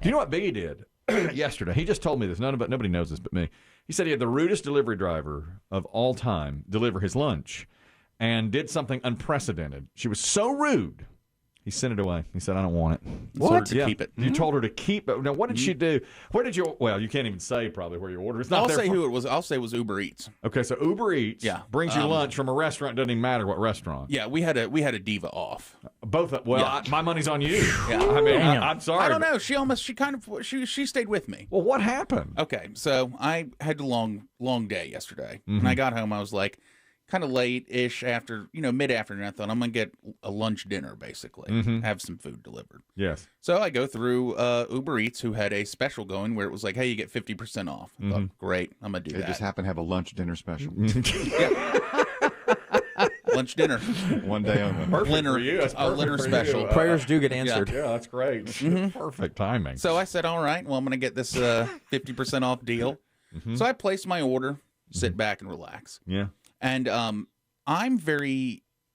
Do you know what Biggie did yesterday? He just told me this. Nobody knows this but me. He said he had the rudest delivery driver of all time deliver his lunch and did something unprecedented. She was so rude. He sent it away. He said, I don't want it. What? To keep it. You told her to keep it. Now, what did she do? Where did you, well, you can't even say probably where you ordered. It's not I'll say who it was. I'll say it was Uber Eats. Okay, so Uber Eats brings you lunch from a restaurant. Doesn't even matter what restaurant. Yeah, we had a diva off. Both. Well, my money's on you. Yeah. I mean, I'm sorry. I don't know. She stayed with me. Well, what happened? Okay, so I had a long day yesterday. When I got home, I was like, kind of late-ish after, mid-afternoon. I thought I'm going to get a lunch dinner, basically, have some food delivered. Yes. So I go through Uber Eats, who had a special going where it was like, hey, you get 50% off. I thought, great, I'm going to do that. They just happen to have a lunch dinner special. Lunch dinner. One day only. Perfect for you. That's perfect Linner for special. you. Prayers do get answered. Yeah, that's great. Perfect timing. So I said, all right, well, I'm going to get this 50% off deal. So I placed my order, sit back and relax. Yeah. And I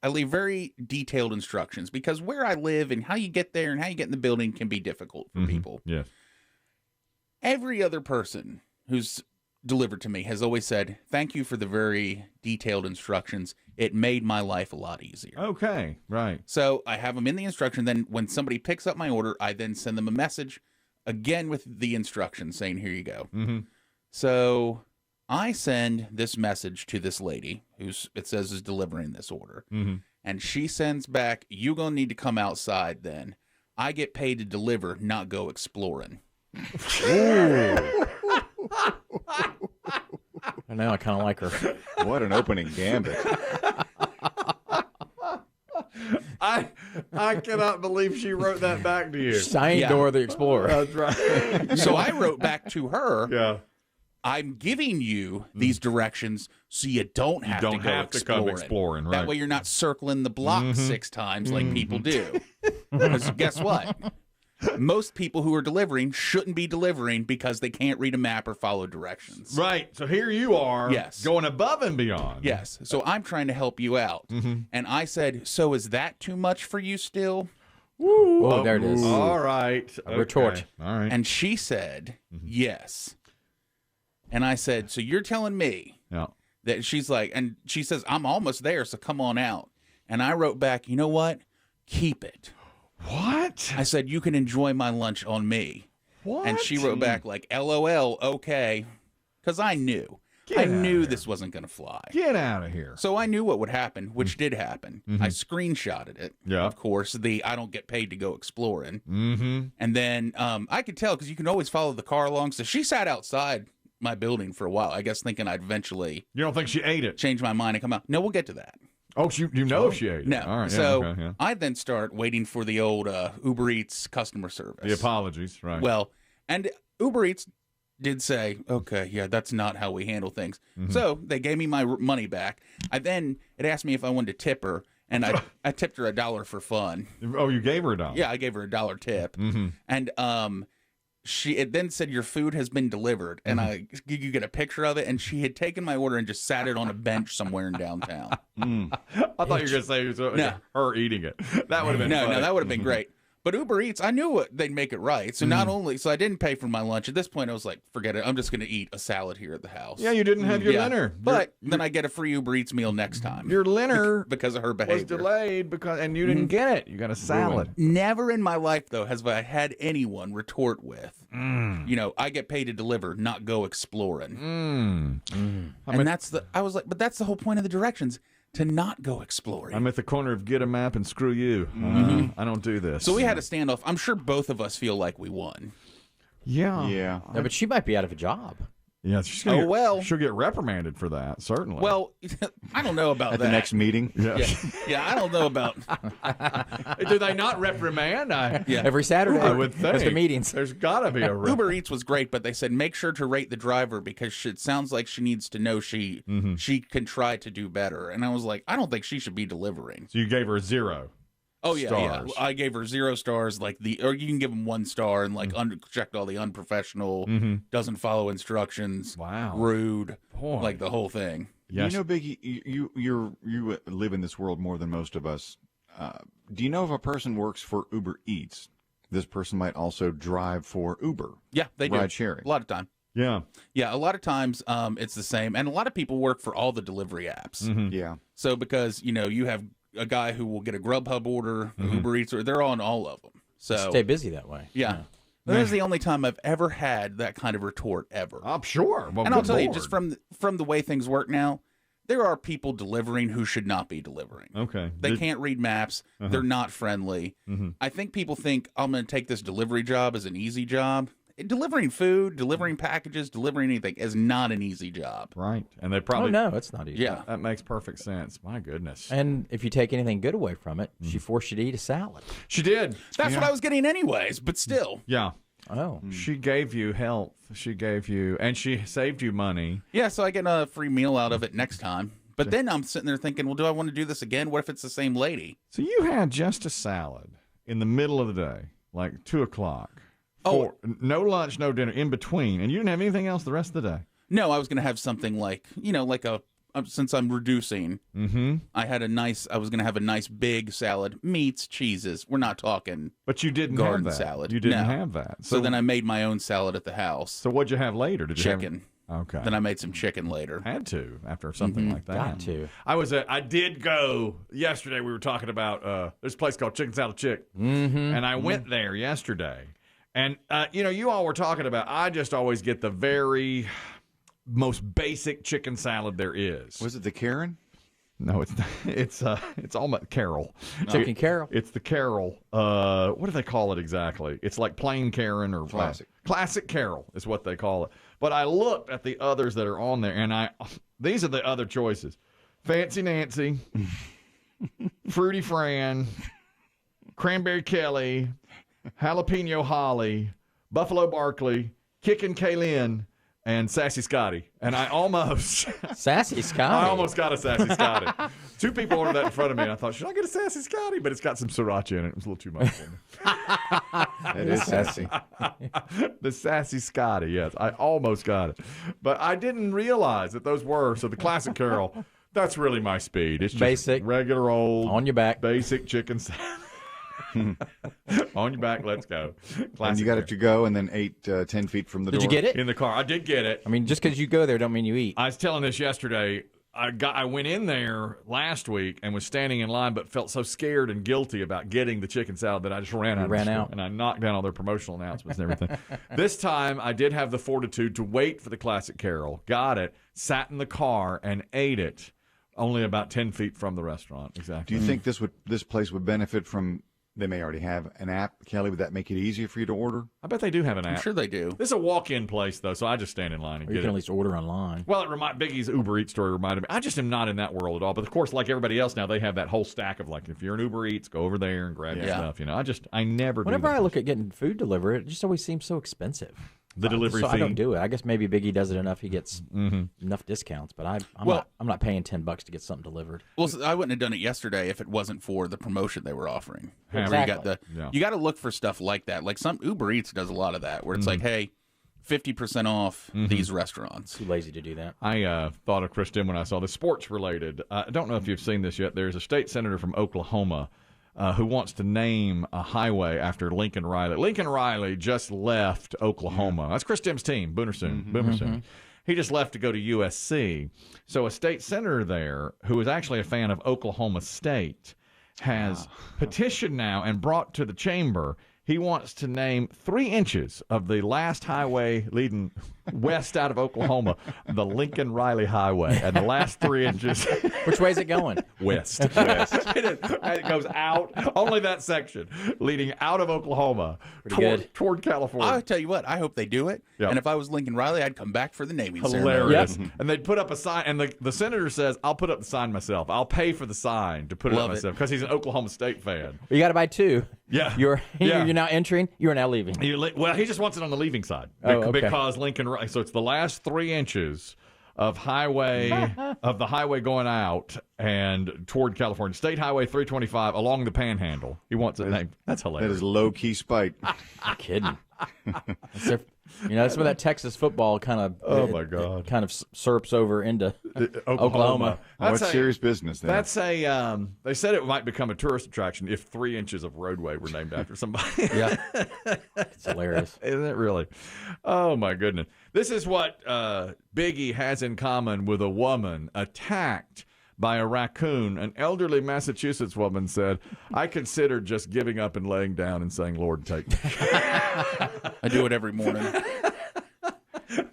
leave very detailed instructions because where I live and how you get there and how you get in the building can be difficult for people. Yes. Every other person who's delivered to me has always said, thank you for the very detailed instructions. It made my life a lot easier. Okay, right. So I have them in the instruction. Then when somebody picks up my order, I then send them a message again with the instructions saying, here you go. So I send this message to this lady it says is delivering this order. And she sends back, you going to need to come outside then. I get paid to deliver, not go exploring. I know, I kind of like her. What an opening gambit. I cannot believe she wrote that back to you. I ain't Dora the Explorer. That's right. So I wrote back to her. Yeah. I'm giving you these directions so you don't have to go exploring. Right. That way you're not circling the block 6 times like people do. Because guess what? Most people who are delivering shouldn't be delivering because they can't read a map or follow directions. Right. So here you are going above and beyond. Yes. So I'm trying to help you out. And I said, so is that too much for you still? Woo. Oh, there it is. All right. A retort. All right. And she said, yes. And I said, so you're telling me that she's like, and she says, I'm almost there, so come on out. And I wrote back, you know what? Keep it. What? I said, you can enjoy my lunch on me. What? And she wrote back like, LOL, okay. Because I knew. I knew this wasn't going to fly. Get out of here. So I knew what would happen, which did happen. I screenshotted it. Yeah. Of course, I don't get paid to go exploring. And then I could tell because you can always follow the car along. So she sat outside my building for a while, I guess thinking I'd eventually... You don't think she ate it? Change my mind and come out. No, we'll get to that. Oh, you know if she ate it? No. All right. So I then start waiting for the old Uber Eats customer service. The apologies, right. Well, and Uber Eats did say, okay, yeah, that's not how we handle things. So they gave me my money back. It asked me if I wanted to tip her, and I tipped her $1 for fun. Oh, you gave her $1? Yeah, I gave her $1 tip. And it then said your food has been delivered, and you get a picture of it, and she had taken my order and just sat it on a bench somewhere in downtown. I thought you were going to say her eating it. That would have been funny. No, that would have been great. But Uber Eats, I knew they'd make it right. So so I didn't pay for my lunch. At this point, I was like, forget it. I'm just going to eat a salad here at the house. Yeah, you didn't have your dinner. But then I get a free Uber Eats meal next time. Your dinner because of her behavior was delayed and you didn't get it. You got a salad. Never in my life, though, has I had anyone retort with, I get paid to deliver, not go exploring. And I was like, but that's the whole point of the directions. To not go exploring. I'm at the corner of get a map and screw you. I don't do this. So we had a standoff. I'm sure both of us feel like we won. Yeah. No, but she might be out of a job. Yeah, she'll get reprimanded for that, certainly. Well, I don't know about that. At the next meeting? Yeah, I don't know about... Do they not reprimand? Every Saturday. I would think. There's the meetings. There's got to be a Uber Eats was great, but they said make sure to rate the driver because it sounds like she needs to know she can try to do better. And I was like, I don't think she should be delivering. So you gave her a 0. Oh, yeah, stars. I gave her 0 stars, or you can give them 1 star and checked all the unprofessional, doesn't follow instructions, rude, like the whole thing. Yes. You know, Biggie, you live in this world more than most of us. Do you know if a person works for Uber Eats this person might also drive for Uber. Yeah, they do. Ride sharing. A lot of time. Yeah. Yeah, a lot of times it's the same. And a lot of people work for all the delivery apps. Yeah. So because, you have a guy who will get a Grubhub order, Uber Eats, or they're on all of them. So Stay busy that way. yeah. That is the only time I've ever had that kind of retort ever. I'm sure. Well, And I'll good tell you, Lord. just from the way things work now, there are people delivering who should not be delivering. Okay. They can't read maps. They're not friendly. I think people think I'm going to take this delivery job as an easy job. Delivering food, delivering packages, delivering anything is not an easy job. Right. And they Oh, probably. no, it's not easy. Yeah. That makes perfect sense. My goodness. And if you take anything good away from it, she forced you to eat a salad. She did. That's what I was getting anyways, but still. Yeah. Oh. She gave you health. She gave you, and she saved you money. Yeah, so I get a free meal out of it next time. But then I'm sitting there thinking, well, do I want to do this again? What if it's the same lady? So you had just a salad in the middle of the day, like 2 o'clock. Oh. No lunch, no dinner, in between, and you didn't have anything else the rest of the day. No, I was going to have something like, since I'm reducing, I was going to have a nice big salad, meats, cheeses. We're not talking. But you didn't Garden have that. salad. You didn't No. have that. So then I made my own salad at the house. So what'd you have later? Did you have- Chicken. Okay. Then I made some chicken later. Had to after something like that. Got to. I did go yesterday. We were talking about there's a place called Chicken Salad Chick, and I went there yesterday. And you all were talking about. I just always get the very most basic chicken salad there is. Was it the Karen? No, it's not. It's almost Carol. Chicken Carol. It's the Carol. What do they call it exactly? It's like plain Karen or Classic. Classic Carol is what they call it. But I looked at the others that are on there, and these are the other choices: Fancy Nancy, Fruity Fran, Cranberry Kelly, Jalapeno Holly, Buffalo Barkley, Kickin' Kaylin, and Sassy Scotty. And I almost Sassy Scotty. I almost got a Sassy Scotty. 2 people ordered that in front of me, and I thought, should I get a Sassy Scotty? But it's got some sriracha in it. It was a little too much for me. That is sassy. The Sassy Scotty, yes. I almost got it. But I didn't realize that those were. So the Classic Carol, that's really my speed. It's just Basic. regular old. On your back. Basic chicken salad. On your back, let's go. Classic And you got Carol. it to go and then ate 10 feet from the door. Did you get it? In the car. I did get it. I mean, just because you go there don't mean you eat. I was telling this yesterday. I went in there last week and was standing in line, but felt so scared and guilty about getting the chicken salad that I just ran out. of the store, out. and I knocked down all their promotional announcements and everything. This time, I did have the fortitude to wait for the Classic Carol. Got it. Sat in the car and ate it. Only about 10 feet from the restaurant. Exactly. Do you think this place would benefit from? They may already have an app, Kelly. Would that make it easier for you to order? I bet they do have an I'm app. sure they do. This is a walk-in place, though, so I just stand in line and Or you get can it. at least order online. Well, Biggie's Uber Eats story reminded me. I just am not in that world at all. But of course, like everybody else now, they have that whole stack of like, if you're an Uber Eats, go over there and grab your Yeah. stuff. I never. Whenever do that. I look at getting food delivered, it just always seems so expensive. The delivery so fee. I don't do it. I guess maybe Biggie does it enough. He gets enough discounts, but I'm not paying $10 to get something delivered. Well, I wouldn't have done it yesterday if it wasn't for the promotion they were offering. Yeah, Where exactly. you got to look for stuff like that. Like some Uber Eats does a lot of that, where it's like, hey, 50% off these restaurants. Too lazy to do that. I thought of Chris Demm when I saw this sports related. I don't know if you've seen this yet. There's a state senator from Oklahoma who wants to name a highway after Lincoln Riley. Lincoln Riley just left Oklahoma. That's Chris Demm's team, Boomer Soon. He just left to go to USC. So a state senator there, who is actually a fan of Oklahoma State, has petitioned now and brought to the chamber. He wants to name 3 inches of the last highway leading west out of Oklahoma, the Lincoln Riley Highway, and the last 3 inches Which way is it going? west. It goes out, only that section leading out of Oklahoma good. toward California. I'll tell you what, I hope they do it. Yeah. And if I was Lincoln Riley, I'd come back for the naming Hilarious. ceremony. And they'd put up a sign, and the senator says, I'll put up the sign myself. I'll pay for the sign to put it Love up it. myself because he's an Oklahoma State fan. You got to buy 2. Yeah. You're Yeah. now entering. You're now leaving. Well, he just wants it on the leaving side Oh, okay. because Lincoln. So it's the last 3 inches of the highway going out and toward California, State Highway 325 along the Panhandle. He wants it named. That's That hilarious. is low key spite. Kidding. That's their You know, that's where that Texas football kind of my God, kind of serps over into Oklahoma. That's serious business. There. That's a. They said it might become a tourist attraction if 3 inches of roadway were named after somebody. Yeah, it's hilarious, isn't it? Really? Oh my goodness! This is what Biggie has in common with a woman attacked by a raccoon. An elderly Massachusetts woman said, "I considered just giving up and laying down and saying, 'Lord, take me.'" I do it every morning.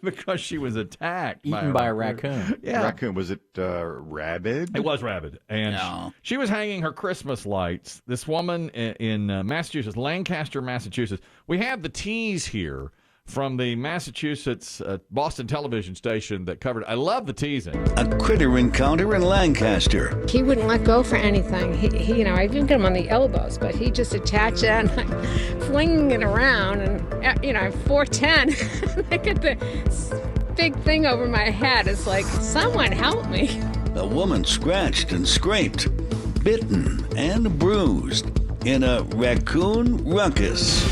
Because she was attacked eaten by a raccoon. Yeah, raccoon. Was it rabid? It was rabid, and No. she was hanging her Christmas lights. This woman in Massachusetts, Lancaster, Massachusetts. We have the tease here from the Massachusetts Boston television station that covered it. I love the teasing. A critter encounter in Lancaster. He wouldn't let go for anything. He I even got him on the elbows, but he just attached it and like flinging it around. And, 410, I got this big thing over my head. It's like, someone help me. A woman scratched and scraped, bitten and bruised in a raccoon ruckus.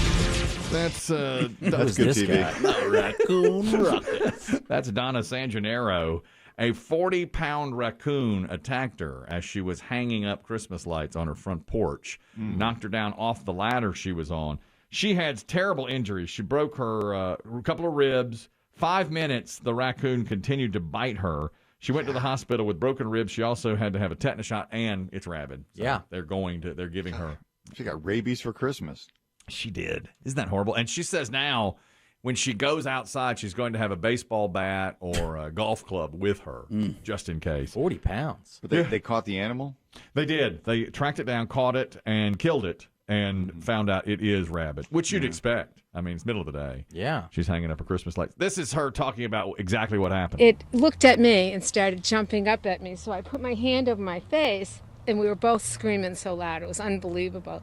That's That's Who's good this TV. guy? Raccoon ruckus. That's Donna San Gennaro. A 40-pound raccoon attacked her as she was hanging up Christmas lights on her front porch, knocked her down off the ladder she was on. She had terrible injuries. She broke her couple of ribs. 5 minutes, the raccoon continued to bite her. She went to the hospital with broken ribs. She also had to have a tetanus shot, and it's rabid. So Yeah. they're giving her. She got rabies for Christmas. She did. Isn't that horrible? And she says now when she goes outside, she's going to have a baseball bat or a golf club with her just in case. 40 pounds. But they caught the animal? They did. They tracked it down, caught it, and killed it, and found out it is rabid, which you'd expect. I mean, it's middle of the day. Yeah. She's hanging up her Christmas lights. This is her talking about exactly what happened. It looked at me and started jumping up at me, so I put my hand over my face, and we were both screaming so loud. It was unbelievable.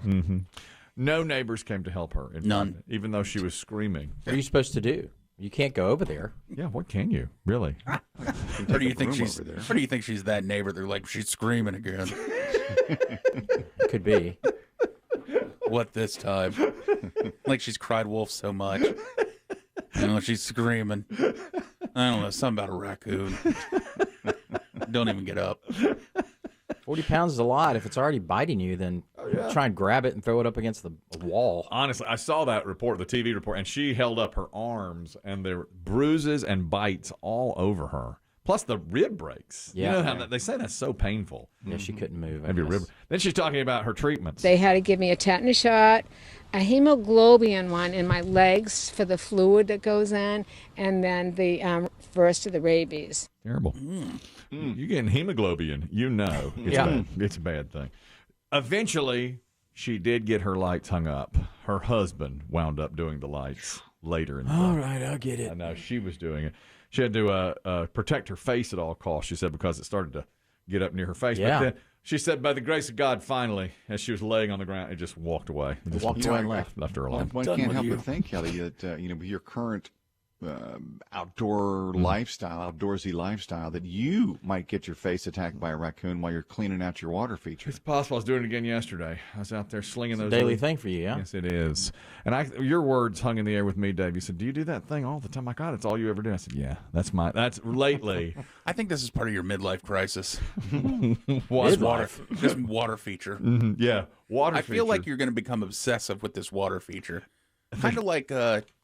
No neighbors came to help her. None. Even though she was screaming. What are you supposed to do? You can't go over there. Yeah, what can you? Really? Or do you think she's that neighbor? They're like, she's screaming again. Could be. What this time? Like she's cried wolf so much. She's screaming. I don't know, something about a raccoon. Don't even get up. 40 pounds is a lot. If it's already biting you, then try and grab it and throw it up against the wall. Honestly, I saw that report, the TV report, and she held up her arms, and there were bruises and bites all over her. Plus the rib breaks. Yeah. You know how they say that's so painful. Yeah, she couldn't move. I Maybe a guess. rib. Then she's talking about her treatments. They had to give me a tetanus shot, a hemoglobin one in my legs for the fluid that goes in, and then the first of the rabies. Terrible. You're getting hemoglobin. You know it's bad. It's a bad thing. Eventually, she did get her lights hung up. Her husband wound up doing the lights later in the day. All right, I'll get it. I know she was doing it. She had to protect her face at all costs, she said, because it started to get up near her face. Yeah. But then she said, by the grace of God, finally, as she was laying on the ground, it just walked away. It just Walked away and left. left her alone. One can't help but think, Kelly, that with your current outdoor lifestyle, outdoorsy lifestyle, that you might get your face attacked by a raccoon while you're cleaning out your water feature. It's possible. I was doing it again yesterday. I was out there slinging those. Daily little- thing for you, yeah? Yes, it is. And your words hung in the air with me, Dave. You said, "Do you do that thing all the time?" My God, it's all you ever do. I said, "Yeah, that's lately." I think this is part of your midlife crisis. Was This water feature. yeah, water. I feel feature. like you're going to become obsessive with this water feature. Kind of like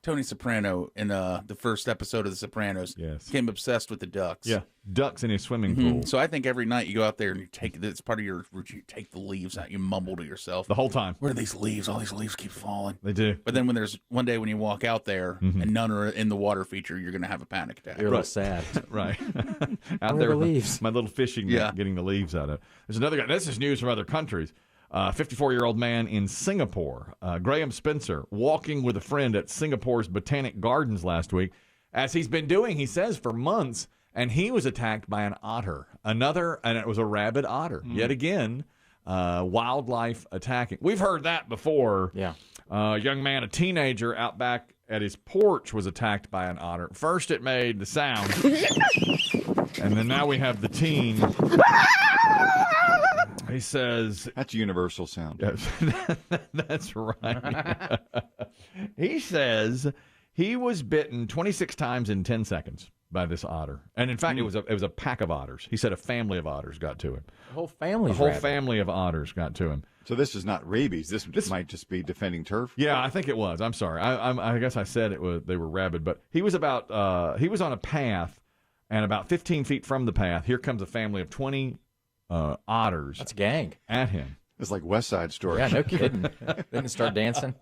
Tony Soprano in the first episode of The Sopranos. Yes. Became obsessed with the ducks. yeah, ducks in his swimming pool So I think every night you go out there and you take it's part of your routine. You take the leaves out. You mumble to yourself. the whole time. Where are these leaves? All these leaves keep falling. They do. But then when there's one day when you walk out there and none are in the water feature, you're going to have a panic attack. You're a little sad. Right. Out Where there are the with leaves? my little fishing net, Yeah. getting the leaves out of it. There's another guy. This is news from other countries. 54-year-old man in Singapore, Graham Spencer, walking with a friend at Singapore's Botanic Gardens last week, as he's been doing, he says, for months, and he was attacked by an otter. And it was a rabid otter. Yet again, wildlife attacking. We've heard that before. Yeah. A young man, a teenager, out back at his porch was attacked by an otter. First, it made the sound, and then now we have the teen. He says, That's a universal sound. yes, that's right. He says He was bitten 26 times in 10 seconds by this otter. And in fact, it was a pack of otters. He said a family of otters got to him. The whole family. A whole family of otters got to him. So this is not rabies. This might just be defending turf. Yeah, I think it was. I'm sorry. I guess I said they were rabid, but he was he was on a path, and about 15 feet from the path, here comes a family of 20 otters. That's a gang. At him. It's like West Side Story. Yeah, no kidding. Didn't start dancing,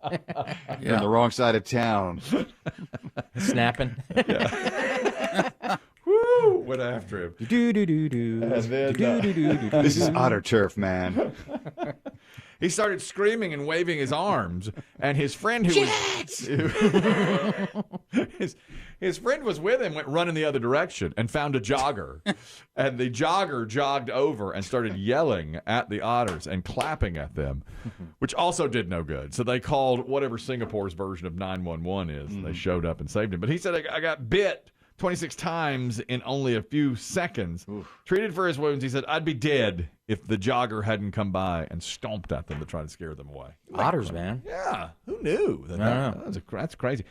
You're on the wrong side of town. snapping. Woo! Went after him. Do do do do. And then, This is otter turf, man. he started screaming and waving his arms, and his friend who was his friend was with him, went running the other direction and found a jogger, and the jogger jogged over and started yelling at the otters and clapping at them, which also did no good. So they called whatever Singapore's version of 911 is. And they showed up and saved him. But he said, I got bit 26 times in only a few seconds. Treated for his wounds. He said, I'd be dead if the jogger hadn't come by and stomped at them to try to scare them away. Otters, man. Yeah, who knew? That's crazy.